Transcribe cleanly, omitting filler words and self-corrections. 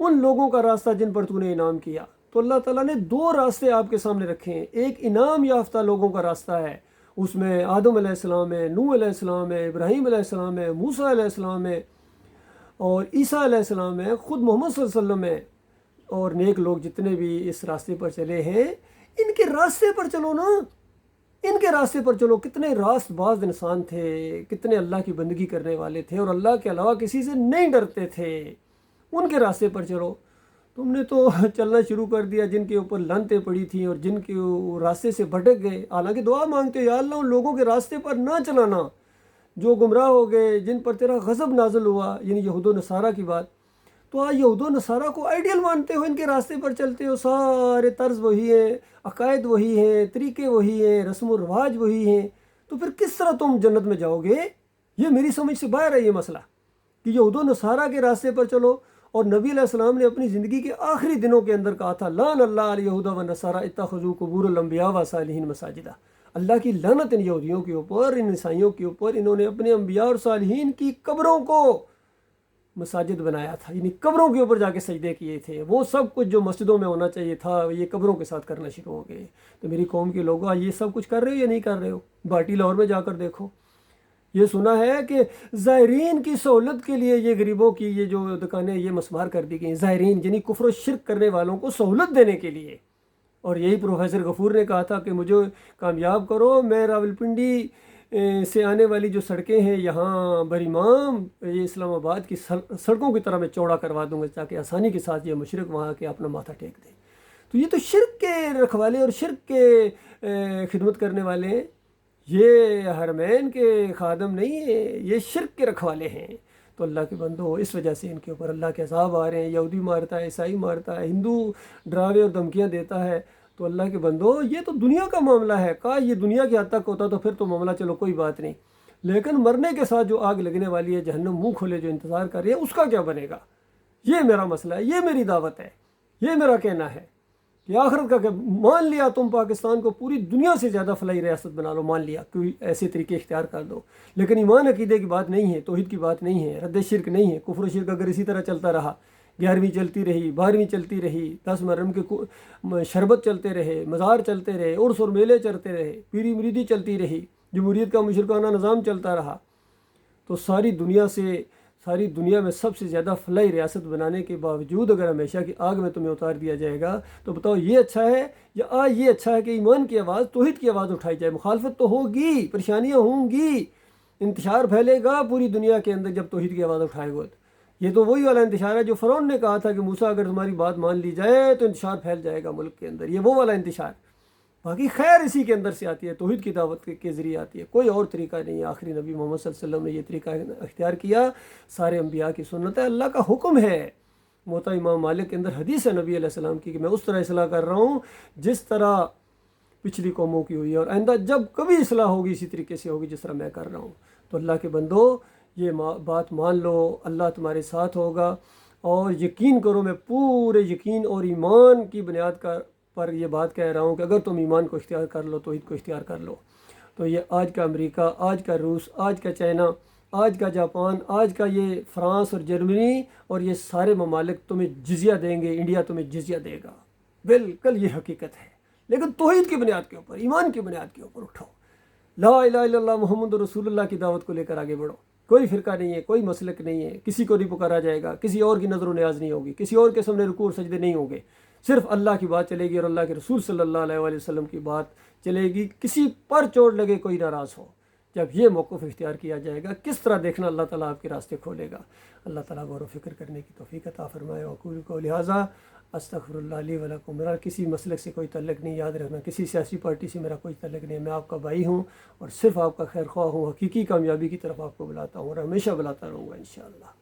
ان لوگوں کا راستہ جن پر تو نے انعام کیا۔ تو اللہ تعالیٰ نے دو راستے آپ کے سامنے رکھے ہیں، ایک انعام یافتہ لوگوں کا راستہ ہے، اس میں آدم علیہ السلام ہے، نوح علیہ السلام ہے، ابراہیم علیہ السلام ہے، موسیٰ علیہ السلام ہے، اور عیسیٰ علیہ السلام ہے، خود محمد صلی اللہ علیہ وسلم ہے، اور نیک لوگ جتنے بھی اس راستے پر چلے ہیں، ان کے راستے پر چلو نا، ان کے راستے پر چلو۔ کتنے راست باز انسان تھے، کتنے اللہ کی بندگی کرنے والے تھے اور اللہ کے علاوہ کسی سے نہیں ڈرتے تھے، ان کے راستے پر چلو۔ تم نے تو چلنا شروع کر دیا جن کے اوپر لعنتیں پڑی تھیں اور جن کے راستے سے بھٹک گئے، حالانکہ دعا مانگتے یا اللہ ان لوگوں کے راستے پر نہ چلانا جو گمراہ ہو گئے، جن پر تیرا غضب نازل ہوا، یعنی یہود و نصارہ کی بات۔ تو آج یہود و نصارہ کو آئیڈیل مانتے ہو، ان کے راستے پر چلتے ہو، سارے طرز وہی ہیں، عقائد وہی ہیں، طریقے وہی ہیں، رسم و رواج وہی ہیں، تو پھر کس طرح تم جنت میں جاؤ گے؟ یہ میری سمجھ سے باہر ہے یہ مسئلہ کہ یہود و نصارہ کے راستے پر چلو۔ اور نبی علیہ السلام نے اپنی زندگی کے آخری دنوں کے اندر کہا تھا لعن اللہ علی یہود و نصارہ اتخذوا قبور الانبیاء و صالحین مساجدہ، اللہ کی لعنت ان یہودیوں کے اوپر، ان عیسائیوں کے اوپر، انہوں نے اپنے انبیاء اور صالحین کی قبروں کو مساجد بنایا تھا، یعنی قبروں کے اوپر جا کے سجدے کیے تھے۔ وہ سب کچھ جو مسجدوں میں ہونا چاہیے تھا یہ قبروں کے ساتھ کرنا شروع ہو گئے۔ تو میری قوم کے لوگوں یہ سب کچھ کر رہے ہو یا نہیں کر رہے ہو؟ باٹی لاہور میں جا کر دیکھو، یہ سنا ہے کہ زائرین کی سہولت کے لیے یہ غریبوں کی یہ جو دکانیں یہ مسمار کر دی گئی، زائرین یعنی کفر و شرک کرنے والوں کو سہولت دینے کے لیے۔ اور یہی پروفیسر غفور نے کہا تھا کہ مجھے کامیاب کرو، میں راولپنڈی سے آنے والی جو سڑکیں ہیں یہاں بریمام، یہ اسلام آباد کی سڑکوں کی طرح میں چوڑا کروا دوں گا تاکہ آسانی کے ساتھ یہ مشرک وہاں کے اپنا ماتھا ٹیک دیں۔ تو یہ تو شرک کے رکھوالے اور شرک کے خدمت کرنے والے ہیں، یہ حرمین کے خادم نہیں ہیں، یہ شرک کے رکھوالے ہیں۔ تو اللہ کے بندو اس وجہ سے ان کے اوپر اللہ کے عذاب آ رہے ہیں، یہودی مارتا ہے، عیسائی مارتا ہے، ہندو ڈراوے اور دھمکیاں دیتا ہے۔ تو اللہ کے بندو یہ تو دنیا کا معاملہ ہے، کہا یہ دنیا کی حد تک ہوتا تو پھر تو معاملہ چلو کوئی بات نہیں، لیکن مرنے کے ساتھ جو آگ لگنے والی ہے، جہنم منہ کھولے جو انتظار کر رہی ہے، اس کا کیا بنے گا؟ یہ میرا مسئلہ ہے، یہ میری دعوت ہے، یہ میرا کہنا ہے کہ آخرت کا کہ مان لیا تم پاکستان کو پوری دنیا سے زیادہ فلاحی ریاست بنا لو، مان لیا کوئی ایسے طریقے اختیار کر دو، لیکن ایمان عقیدے کی بات نہیں ہے، توحید کی بات نہیں ہے، رد شرک نہیں ہے۔ کفر و شرک اگر اسی طرح چلتا رہا، 11ویں چلتی رہی، 12ویں چلتی رہی، 10 محرم کے شربت چلتے رہے، مزار چلتے رہے، عرس اور میلے چلتے رہے، پیری مریدی چلتی رہی، جمہوریت کا مشرکانہ نظام چلتا رہا، تو ساری دنیا میں سب سے زیادہ فلاحی ریاست بنانے کے باوجود اگر ہمیشہ کی آگ میں تمہیں اتار دیا جائے گا تو بتاؤ یہ اچھا ہے یا یہ اچھا ہے کہ ایمان کی آواز، توحید کی آواز اٹھائی جائے؟ مخالفت تو ہوگی، پریشانیاں ہوں گی، انتشار پھیلے گا پوری دنیا کے اندر جب توحید کی آواز اٹھائے گا۔ یہ تو وہی والا انتشار ہے جو فرعون نے کہا تھا کہ موسیٰ اگر تمہاری بات مان لی جائے تو انتشار پھیل جائے گا ملک کے اندر، یہ وہ والا انتشار۔ باقی خیر اسی کے اندر سے آتی ہے، توحید کی دعوت کے ذریعے آتی ہے، کوئی اور طریقہ نہیں ہے۔ آخری نبی محمد صلی اللہ علیہ وسلم نے یہ طریقہ اختیار کیا، سارے انبیاء کی سنت ہے، اللہ کا حکم ہے۔ موطا امام مالک کے اندر حدیث ہے نبی علیہ السلام کی کہ میں اس طرح اصلاح کر رہا ہوں جس طرح پچھلی قوموں کی ہوئی ہے، اور آئندہ جب کبھی اصلاح ہوگی اسی طریقے سے ہوگی جس طرح میں کر رہا ہوں۔ تو اللہ کے بندو یہ بات مان لو، اللہ تمہارے ساتھ ہوگا، اور یقین کرو، میں پورے یقین اور ایمان کی بنیاد پر یہ بات کہہ رہا ہوں کہ اگر تم ایمان کو اختیار کر لو، توحید کو اختیار کر لو، تو یہ آج کا امریکہ، آج کا روس، آج کا چائنا، آج کا جاپان، آج کا یہ فرانس اور جرمنی اور یہ سارے ممالک تمہیں جزیہ دیں گے، انڈیا تمہیں جزیہ دے گا، بالکل یہ حقیقت ہے۔ لیکن توحید کی بنیاد کے اوپر، ایمان کی بنیاد کے اوپر اٹھو، لا الہ الا اللہ محمد رسول اللہ کی دعوت کو لے کر آگے بڑھو۔ کوئی فرقہ نہیں ہے، کوئی مسلک نہیں ہے، کسی کو نہیں پکارا جائے گا، کسی اور کی نظر و نیاز نہیں ہوگی، کسی اور کے سامنے رکوع اور سجدے نہیں ہوں گے، صرف اللہ کی بات چلے گی اور اللہ کے رسول صلی اللہ علیہ وآلہ وسلم کی بات چلے گی۔ کسی پر چوٹ لگے کوئی ناراض ہو، جب یہ موقف اختیار کیا جائے گا کس طرح دیکھنا اللہ تعالیٰ آپ کے راستے کھولے گا۔ اللہ تعالیٰ غور و فکر کرنے کی توفیق عطا فرمائے۔ وقول کو لہٰذا استغفر اللہ لی ولکم۔ میرا کسی مسلک سے کوئی تعلق نہیں، یاد رکھنا، کسی سیاسی پارٹی سے میرا کوئی تعلق نہیں، میں آپ کا بھائی ہوں اور صرف آپ کا خیر خواہ ہوں، حقیقی کامیابی کی طرف آپ کو بلاتا ہوں اور ہمیشہ بلاتا رہوں گا انشاءاللہ۔